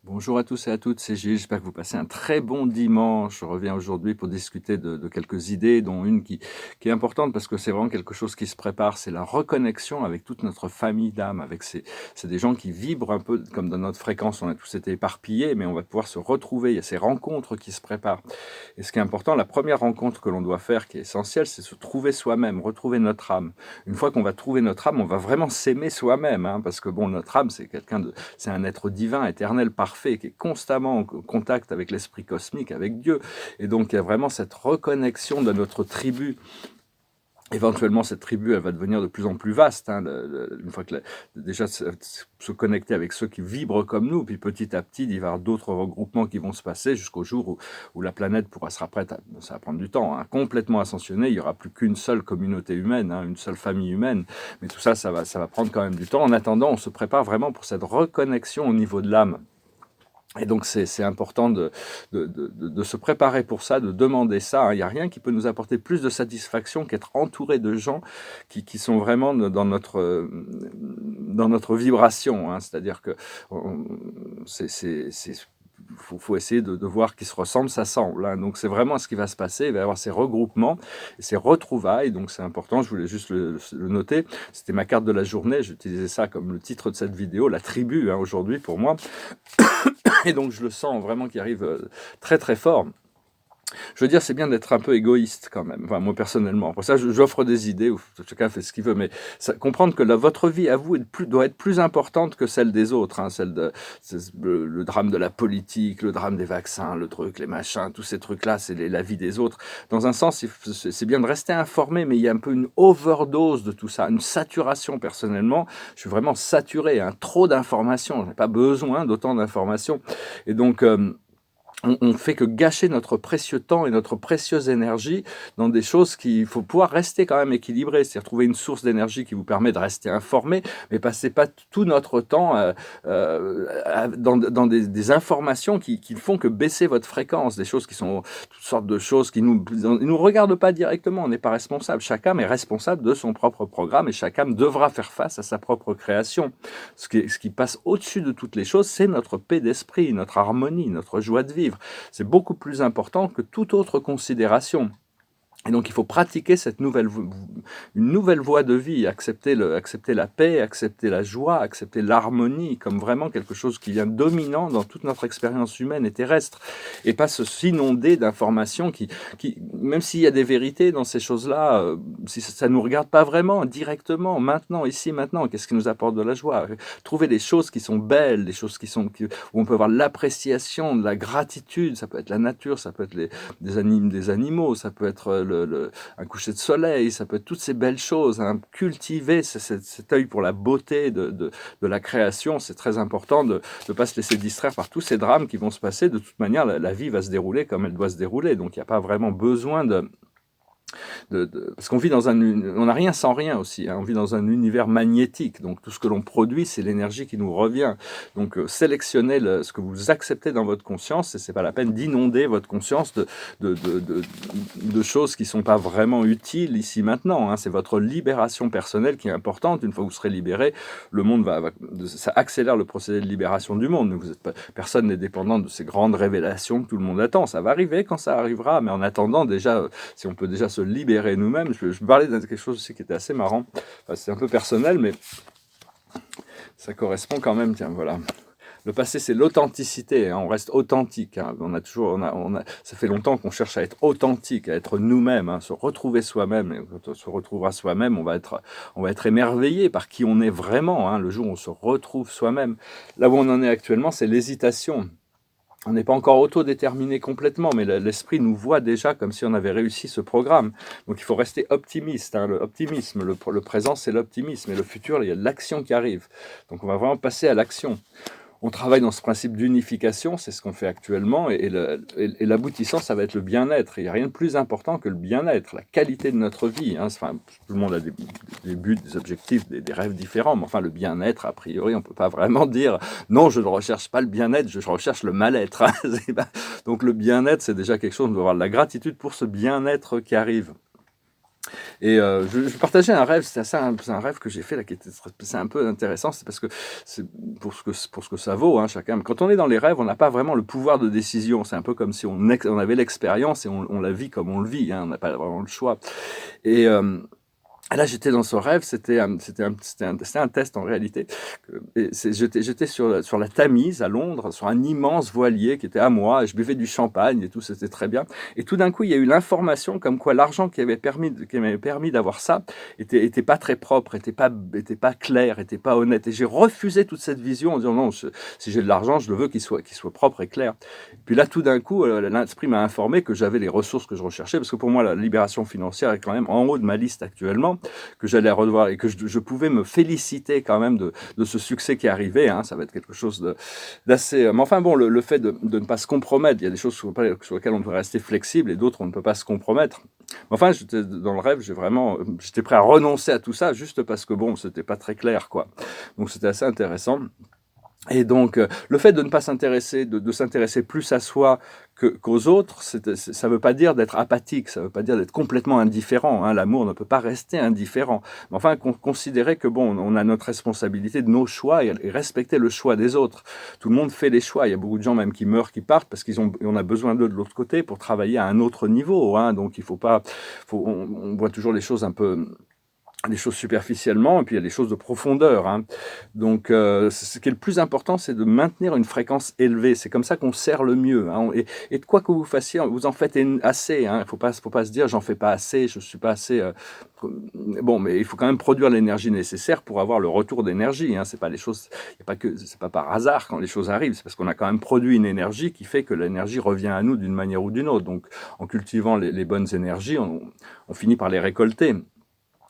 Bonjour à tous et à toutes, c'est Gilles, j'espère que vous passez un très bon dimanche. Je reviens aujourd'hui pour discuter de quelques idées, dont une qui est importante parce que c'est vraiment quelque chose qui se prépare, c'est la reconnexion avec toute notre famille d'âme, c'est des gens qui vibrent un peu comme dans notre fréquence, on a tous été éparpillés, mais on va pouvoir se retrouver, il y a ces rencontres qui se préparent. Et ce qui est important, la première rencontre que l'on doit faire, qui est essentielle, c'est se trouver soi-même, retrouver notre âme. Une fois qu'on va trouver notre âme, on va vraiment s'aimer soi-même, hein, parce que bon, notre âme, c'est un être divin, éternel, parfait, qui est constamment en contact avec l'esprit cosmique, avec Dieu. Et donc, il y a vraiment cette reconnexion de notre tribu. Éventuellement, cette tribu, elle va devenir de plus en plus vaste, hein, une fois que déjà se connecter avec ceux qui vibrent comme nous, puis petit à petit, il va y avoir d'autres regroupements qui vont se passer jusqu'au jour où la planète pourra sera prête, ça va prendre du temps, hein, complètement ascensionner, il n'y aura plus qu'une seule communauté humaine, hein, une seule famille humaine, mais tout ça, ça va prendre quand même du temps. En attendant, on se prépare vraiment pour cette reconnexion au niveau de l'âme. Et donc, c'est important de se préparer pour ça, de demander ça, hein. Il n'y a rien qui peut nous apporter plus de satisfaction qu'être entouré de gens qui sont vraiment dans notre vibration, hein. C'est-à-dire que faut essayer de voir qui se ressemble, ça semble, hein. Donc, c'est vraiment ce qui va se passer. Il va y avoir ces regroupements, ces retrouvailles. Donc, c'est important. Je voulais juste le noter. C'était ma carte de la journée. J'utilisais ça comme le titre de cette vidéo, la tribu, hein, aujourd'hui, pour moi. Et donc, je le sens vraiment qui arrive très, très fort. Je veux dire, c'est bien d'être un peu égoïste quand même, enfin, moi personnellement. Pour ça, j'offre des idées, où chacun fait ce qu'il veut, mais comprendre que votre vie à vous doit être plus importante que celle des autres, hein, le drame de la politique, le drame des vaccins, le truc, les machins, tous ces trucs-là, c'est la vie des autres. Dans un sens, c'est bien de rester informé, mais il y a un peu une overdose de tout ça, une saturation personnellement. Je suis vraiment saturé, hein, trop d'informations, je n'ai pas besoin d'autant d'informations. Et donc, on fait que gâcher notre précieux temps et notre précieuse énergie dans des choses qu'il faut pouvoir rester quand même équilibré, c'est-à-dire trouver une source d'énergie qui vous permet de rester informé, mais passez pas tout notre temps dans des informations qui ne font que baisser votre fréquence, des choses qui sont toutes sortes de choses qui nous regardent pas directement, on n'est pas responsable. Chaque âme est responsable de son propre programme et chaque âme devra faire face à sa propre création. Ce qui passe au-dessus de toutes les choses, c'est notre paix d'esprit, notre harmonie, notre joie de vivre. C'est beaucoup plus important que toute autre considération. Et donc, il faut pratiquer une nouvelle voie de vie, accepter la paix, accepter la joie, accepter l'harmonie comme vraiment quelque chose qui vient dominant dans toute notre expérience humaine et terrestre, et pas s'inonder d'informations même s'il y a des vérités dans ces choses-là, si ça nous regarde pas vraiment directement, maintenant, ici, maintenant, qu'est-ce qui nous apporte de la joie? Trouver des choses qui sont belles, des choses où on peut avoir l'appréciation, de la gratitude, ça peut être la nature, ça peut être des animaux, ça peut être un coucher de soleil, ça peut être toutes ces belles choses, hein. Cultiver cet œil pour la beauté de la création, c'est très important de ne pas se laisser distraire par tous ces drames qui vont se passer. De toute manière, la vie va se dérouler comme elle doit se dérouler, donc il n'y a pas vraiment besoin parce qu'on vit on n'a rien sans rien aussi, hein. On vit dans un univers magnétique, donc tout ce que l'on produit, c'est l'énergie qui nous revient. Donc sélectionnez ce que vous acceptez dans votre conscience, et c'est pas la peine d'inonder votre conscience de choses qui sont pas vraiment utiles ici maintenant, hein. C'est votre libération personnelle qui est importante. Une fois que vous serez libéré, le monde ça accélère le procédé de libération du monde. Personne n'est dépendant de ces grandes révélations que tout le monde attend. Ça va arriver quand ça arrivera, mais en attendant, déjà, si on peut déjà se libérer nous-mêmes. Je me parlais de quelque chose aussi qui était assez marrant. Enfin, c'est un peu personnel, mais ça correspond quand même. Tiens, voilà. Le passé, c'est l'authenticité, hein. On reste authentique, hein. Ça fait longtemps qu'on cherche à être authentique, à être nous-mêmes, hein, se retrouver soi-même. Et quand on se retrouvera soi-même, on va être émerveillé par qui on est vraiment, hein, le jour où on se retrouve soi-même. Là où on en est actuellement, c'est l'hésitation. On n'est pas encore autodéterminé complètement, mais l'esprit nous voit déjà comme si on avait réussi ce programme. Donc il faut rester optimiste, hein. L'optimisme, le présent, c'est l'optimisme, et le futur, il y a l'action qui arrive. Donc on va vraiment passer à l'action. On travaille dans ce principe d'unification, c'est ce qu'on fait actuellement, et l'aboutissant, ça va être le bien-être. Il n'y a rien de plus important que le bien-être, la qualité de notre vie, hein. Enfin, tout le monde a des buts, des objectifs, des rêves différents, mais enfin, le bien-être, a priori, on ne peut pas vraiment dire « non, je ne recherche pas le bien-être, je recherche le mal-être ». Donc le bien-être, c'est déjà quelque chose, on doit avoir de la gratitude pour ce bien-être qui arrive. Et je partageais un rêve, c'est un rêve que j'ai fait là, c'est un peu intéressant, c'est parce que c'est pour ce que ça vaut, hein, chacun. Mais quand on est dans les rêves, on n'a pas vraiment le pouvoir de décision. C'est un peu comme si on avait l'expérience et on la vit comme on le vit, hein, on n'a pas vraiment le choix. Et là, j'étais dans ce rêve, c'était un test en réalité. J'étais sur la Tamise à Londres, sur un immense voilier qui était à moi, et je buvais du champagne et tout, c'était très bien. Et tout d'un coup, il y a eu l'information comme quoi l'argent qui m'avait permis d'avoir ça était pas très propre, était pas clair, était pas honnête. Et j'ai refusé toute cette vision en disant non, si j'ai de l'argent, je le veux qu'il soit propre et clair. Puis là, tout d'un coup, l'esprit m'a informé que j'avais les ressources que je recherchais, parce que pour moi, la libération financière est quand même en haut de ma liste actuellement, que j'allais revoir et que je pouvais me féliciter quand même de ce succès qui est arrivé. Hein. Ça va être quelque chose d'assez... Mais enfin bon, le fait de ne pas se compromettre, il y a des choses sur lesquelles on doit rester flexible et d'autres on ne peut pas se compromettre. Mais enfin, dans le rêve, j'étais prêt à renoncer à tout ça juste parce que bon, c'était pas très clair, quoi. Donc c'était assez intéressant. Et donc, le fait de ne pas s'intéresser, de s'intéresser plus à soi qu'aux autres, ça ne veut pas dire d'être apathique, ça ne veut pas dire d'être complètement indifférent. Hein. L'amour ne peut pas rester indifférent. Mais enfin, considérer que bon, on a notre responsabilité de nos choix et respecter le choix des autres. Tout le monde fait les choix. Il y a beaucoup de gens même qui meurent, qui partent parce on a besoin d'eux de l'autre côté pour travailler à un autre niveau. Hein. Donc, il faut pas, on voit toujours les choses un peu. Des choses superficiellement, et puis il y a des choses de profondeur. Hein. Donc, ce qui est le plus important, c'est de maintenir une fréquence élevée. C'est comme ça qu'on sert le mieux. Hein. Et de quoi que vous fassiez, vous en faites assez. Il ne faut pas se dire, j'en fais pas assez, je suis pas assez... Bon, mais il faut quand même produire l'énergie nécessaire pour avoir le retour d'énergie. Hein. C'est pas les choses... c'est pas par hasard quand les choses arrivent. C'est parce qu'on a quand même produit une énergie qui fait que l'énergie revient à nous d'une manière ou d'une autre. Donc, en cultivant les bonnes énergies, on finit par les récolter.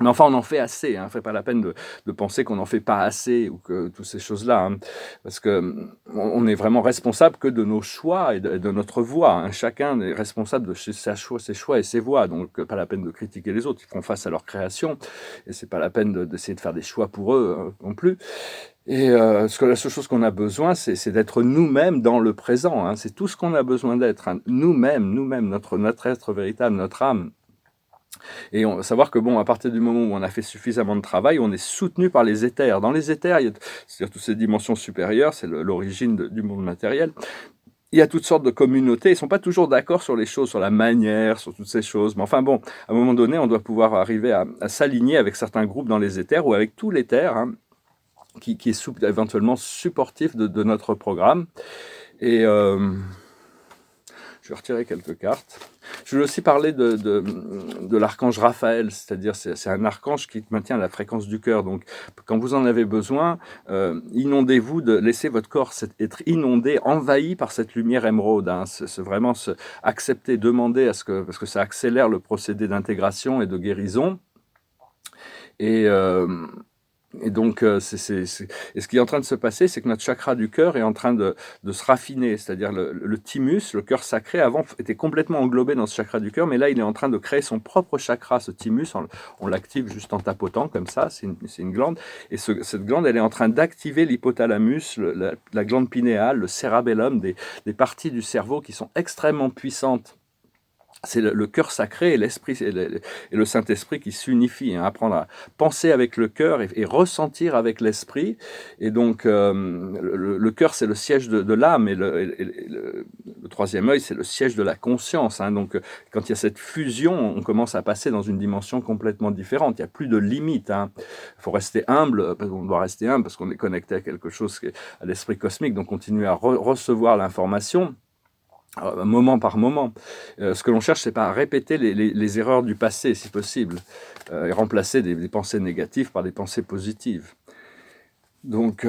Mais enfin, on en fait assez. Hein. Fait pas la peine de penser qu'on n'en fait pas assez ou que toutes ces choses-là. Hein. Parce que on est vraiment responsable que de nos choix et de notre voix. Hein. Chacun est responsable de ses choix et ses voix. Donc, pas la peine de critiquer les autres. Ils font face à leur création. Et c'est pas la peine d'essayer de faire des choix pour eux non plus. Et la seule chose qu'on a besoin, c'est d'être nous-mêmes dans le présent. Hein. C'est tout ce qu'on a besoin d'être. Hein. Nous-mêmes, notre être véritable, notre âme. Et savoir que bon, à partir du moment où on a fait suffisamment de travail, on est soutenu par les éthers. Dans les éthers, c'est-à-dire toutes ces dimensions supérieures, c'est l'origine du monde matériel. Il y a toutes sortes de communautés, ils ne sont pas toujours d'accord sur les choses, sur la manière, sur toutes ces choses. Mais enfin bon, à un moment donné, on doit pouvoir arriver à s'aligner avec certains groupes dans les éthers ou avec tout l'éther, hein, qui est éventuellement supportif de notre programme. Et je vais retirer quelques cartes. Je vais aussi parler de l'archange Raphaël, c'est-à-dire c'est un archange qui maintient la fréquence du cœur. Donc, quand vous en avez besoin, inondez-vous, laissez votre corps être inondé, envahi par cette lumière émeraude. Hein. C'est vraiment accepter, demander parce que ça accélère le procédé d'intégration et de guérison. Et donc, et ce qui est en train de se passer, c'est que notre chakra du cœur est en train de se raffiner. C'est-à-dire le thymus, le cœur sacré, avant était complètement englobé dans ce chakra du cœur, mais là, il est en train de créer son propre chakra, ce thymus. On l'active juste en tapotant, comme ça, c'est une glande. Et cette glande, elle est en train d'activer l'hypothalamus, la glande pinéale, le cérébellum, des parties du cerveau qui sont extrêmement puissantes. C'est le cœur sacré et l'esprit et le Saint-Esprit qui s'unifient, hein, apprendre à penser avec le cœur et ressentir avec l'esprit. Et donc, le cœur, c'est le siège de l'âme, et le troisième œil, c'est le siège de la conscience. Hein. Donc, quand il y a cette fusion, on commence à passer dans une dimension complètement différente. Il n'y a plus de limites. Hein. Il faut rester humble, on doit rester humble parce qu'on est connecté à quelque chose, à l'esprit cosmique, donc continuer à recevoir l'information. Moment par moment. Ce que l'on cherche, c'est pas à répéter les erreurs du passé, si possible, et remplacer des pensées négatives par des pensées positives. Donc,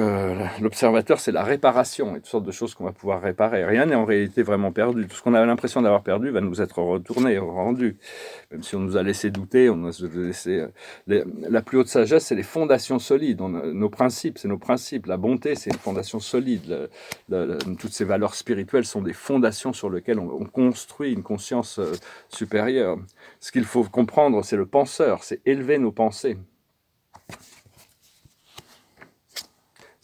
l'observateur, c'est la réparation, et toutes sortes de choses qu'on va pouvoir réparer. Rien n'est en réalité vraiment perdu. Tout ce qu'on a l'impression d'avoir perdu va nous être retourné, rendu. Même si on nous a laissé douter, on nous a laissé... la plus haute sagesse, c'est les fondations solides. Nos principes, c'est nos principes. La bonté, c'est une fondation solide. Toutes ces valeurs spirituelles sont des fondations sur lesquelles on construit une conscience supérieure. Ce qu'il faut comprendre, c'est le penseur, c'est élever nos pensées.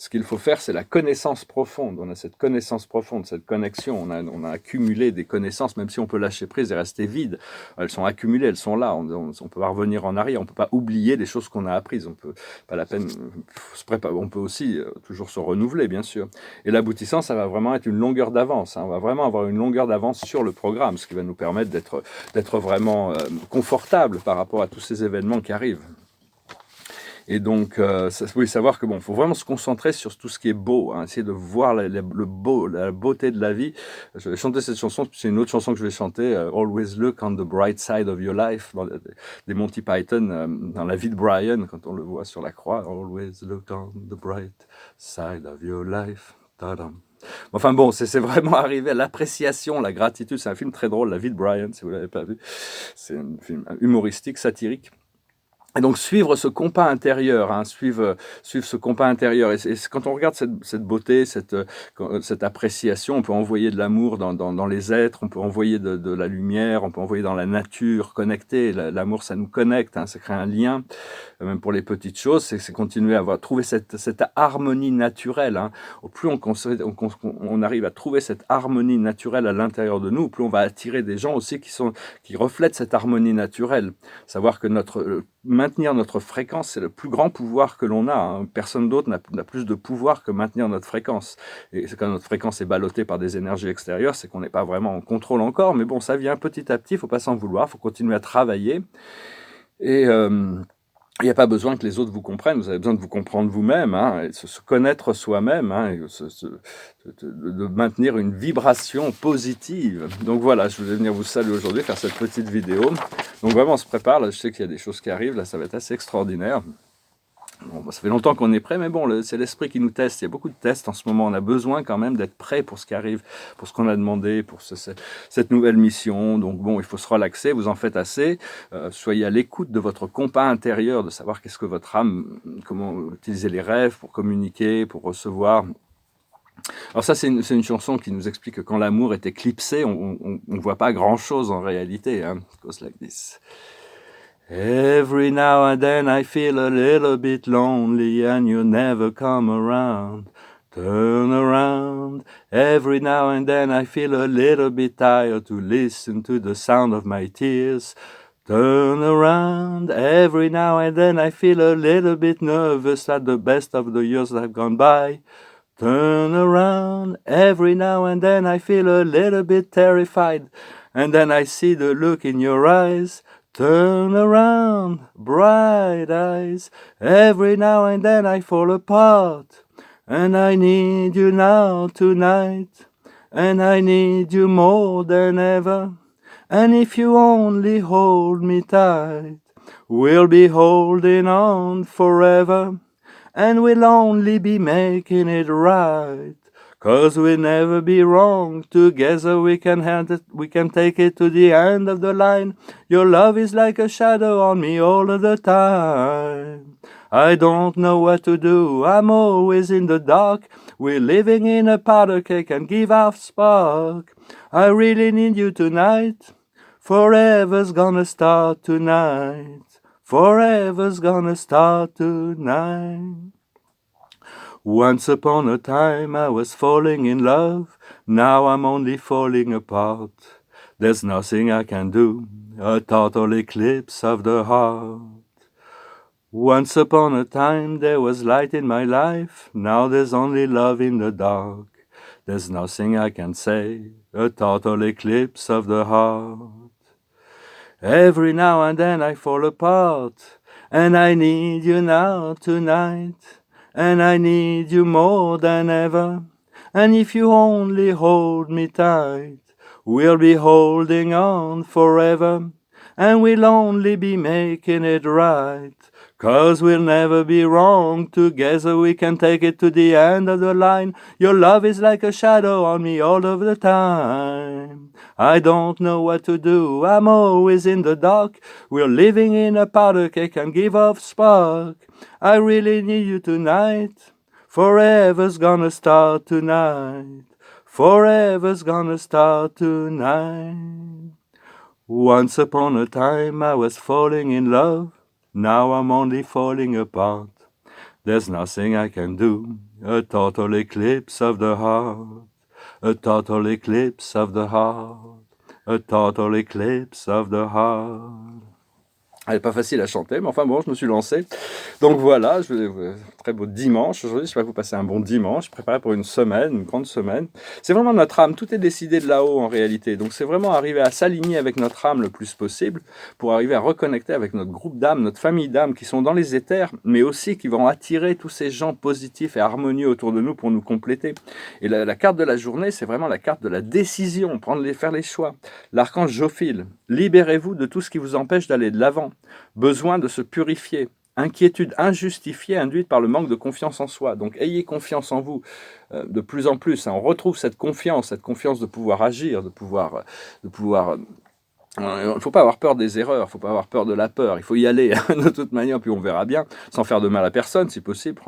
Ce qu'il faut faire, c'est la connaissance profonde. On a cette connaissance profonde, cette connexion. On a accumulé des connaissances, même si on peut lâcher prise et rester vide. Elles sont accumulées, elles sont là. On peut pas revenir en arrière. On peut pas oublier les choses qu'on a apprises. On peut pas la peine se préparer. On peut aussi toujours se renouveler, bien sûr. Et l'aboutissant, ça va vraiment être une longueur d'avance. On va vraiment avoir une longueur d'avance sur le programme, ce qui va nous permettre d'être vraiment confortable par rapport à tous ces événements qui arrivent. Et donc, oui, savoir que bon, faut vraiment se concentrer sur tout ce qui est beau, hein, essayer de voir le beau, la beauté de la vie. Je vais chanter cette chanson, c'est une autre chanson que je vais chanter, Always Look on the Bright Side of Your Life, des Monty Python, dans la vie de Brian, quand on le voit sur la croix, Always Look on the Bright Side of Your Life. Ta-dam. Enfin bon, c'est vraiment arrivé à l'appréciation, la gratitude. C'est un film très drôle, La vie de Brian, si vous ne l'avez pas vu. C'est un film humoristique, satirique. Et donc suivre ce compas intérieur, hein, suivre ce compas intérieur. Et quand on regarde cette beauté, cette appréciation, on peut envoyer de l'amour dans les êtres, on peut envoyer de la lumière, on peut envoyer dans la nature, connecter. L'amour, ça nous connecte, hein, ça crée un lien. Même pour les petites choses, c'est continuer à trouver cette harmonie naturelle. Hein. Au plus on arrive à trouver cette harmonie naturelle à l'intérieur de nous, plus on va attirer des gens aussi qui reflètent cette harmonie naturelle. Savoir que maintenir notre fréquence, c'est le plus grand pouvoir que l'on a. Hein. Personne d'autre n'a plus de pouvoir que maintenir notre fréquence. Et quand notre fréquence est ballottée par des énergies extérieures, c'est qu'on n'est pas vraiment en contrôle encore. Mais bon, ça vient petit à petit, il ne faut pas s'en vouloir, il faut continuer à travailler. Et il n'y a pas besoin que les autres vous comprennent, vous avez besoin de vous comprendre vous-même, hein, et se connaître soi-même, hein, et de maintenir une vibration positive. Donc voilà, je voulais venir vous saluer aujourd'hui, faire cette petite vidéo. Donc vraiment, on se prépare, là je sais qu'il y a des choses qui arrivent, là ça va être assez extraordinaire. Bon, ça fait longtemps qu'on est prêt, mais bon, c'est l'esprit qui nous teste. Il y a beaucoup de tests en ce moment. On a besoin quand même d'être prêt pour ce qui arrive, pour ce qu'on a demandé, pour cette nouvelle mission. Donc bon, il faut se relaxer, vous en faites assez. Soyez à l'écoute de votre compas intérieur, de savoir qu'est-ce que votre âme, comment utiliser les rêves pour communiquer, pour recevoir. Alors ça, c'est une chanson qui nous explique que quand l'amour est éclipsé, on ne voit pas grand-chose en réalité. Hein. It goes like this. Every now and then I feel a little bit lonely and you never come around. Turn around. Every now and then I feel a little bit tired to listen to the sound of my tears. Turn around. Every now and then I feel a little bit nervous at the best of the years that have gone by. Turn around. Every now and then I feel a little bit terrified. And then I see the look in your eyes. Turn around, bright eyes. Every now and then I fall apart. And I need you now tonight. And I need you more than ever. And if you only hold me tight, we'll be holding on forever. And we'll only be making it right. 'Cause we'll never be wrong. Together we can take it to the end of the line. Your love is like a shadow on me all of the time. I don't know what to do. I'm always in the dark. We're living in a powder cake and give off spark. I really need you tonight. Forever's gonna start tonight. Forever's gonna start tonight. Once upon a time I was falling in love, now I'm only falling apart. There's nothing I can do, a total eclipse of the heart. Once upon a time there was light in my life, now there's only love in the dark. There's nothing I can say, a total eclipse of the heart. Every now and then I fall apart, and I need you now tonight. And I need you more than ever. And if you only hold me tight, we'll be holding on forever. And we'll only be making it right. 'Cause we'll never be wrong. Together we can take it to the end of the line. Your love is like a shadow on me all of the time. I don't know what to do. I'm always in the dark. We're living in a powder cake and give off spark. I really need you tonight. Forever's gonna start tonight. Forever's gonna start tonight. Once upon a time I was falling in love. Now I'm only falling apart. There's nothing I can do, A total eclipse of the heart. A total eclipse of the heart. A total eclipse of the heart. Elle n'est pas facile à chanter, mais enfin bon, je me suis lancé. Donc voilà, très beau dimanche aujourd'hui. J'espère que vous passez un bon dimanche, préparé pour une semaine, une grande semaine. C'est vraiment notre âme, tout est décidé de là-haut en réalité. Donc c'est vraiment arriver à s'aligner avec notre âme le plus possible pour arriver à reconnecter avec notre groupe d'âmes, notre famille d'âmes qui sont dans les éthers, mais aussi qui vont attirer tous ces gens positifs et harmonieux autour de nous pour nous compléter. Et la carte de la journée, c'est vraiment la carte de la décision, faire les choix. L'archange Jophile, libérez-vous de tout ce qui vous empêche d'aller de l'avant. Besoin de se purifier, inquiétude injustifiée induite par le manque de confiance en soi. Donc ayez confiance en vous de plus en plus. Hein. On retrouve cette confiance de pouvoir agir, de pouvoir il ne faut pas avoir peur des erreurs, il ne faut pas avoir peur de la peur, il faut y aller de toute manière, puis on verra bien, sans faire de mal à personne si possible,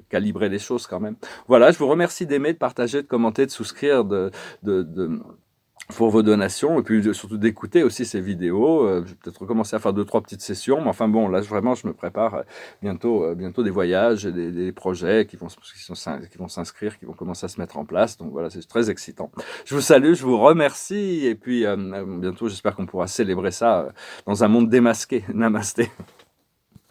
calibrer les choses quand même. Voilà, je vous remercie d'aimer, de partager, de commenter, de souscrire, pour vos donations et puis surtout d'écouter aussi ces vidéos. Je vais peut-être recommencer à faire 2-3 petites sessions, mais enfin bon, là vraiment je me prépare bientôt des voyages et des projets qui vont s'inscrire, qui vont commencer à se mettre en place. Donc voilà, c'est très excitant. Je vous salue, je vous remercie et puis bientôt j'espère qu'on pourra célébrer ça dans un monde démasqué. Namasté.